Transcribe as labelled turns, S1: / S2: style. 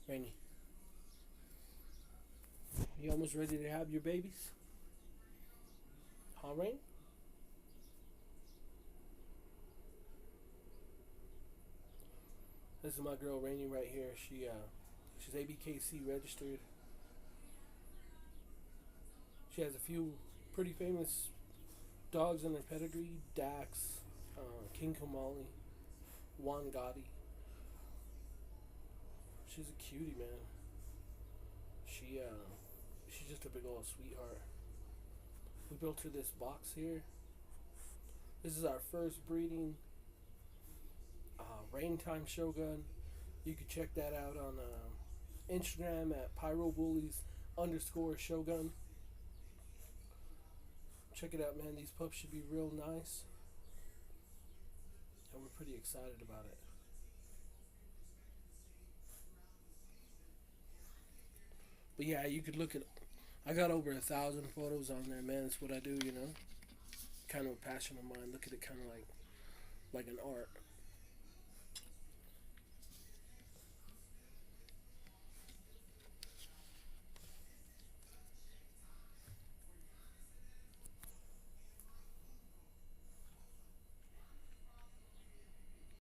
S1: Rainy, you almost ready to have your babies? Huh, Rain? This is my girl Rainy right here. She's ABKC registered. She has a few pretty famous dogs in her pedigree: Dax, King Kamali, Juan Gotti. She's a cutie, man. She uh, she's just a big old sweetheart. We built her this box here. This is our first breeding rain time Shogun. You can check that out on Instagram at pyrobullies underscore Shogun. Check it out, man. These pups should be real nice, and we're pretty excited about it. But yeah, you could look at. I got over 1,000 photos on there, man. It's what I do, you know. Kind of a passion of mine. Look at it, kind of like an art.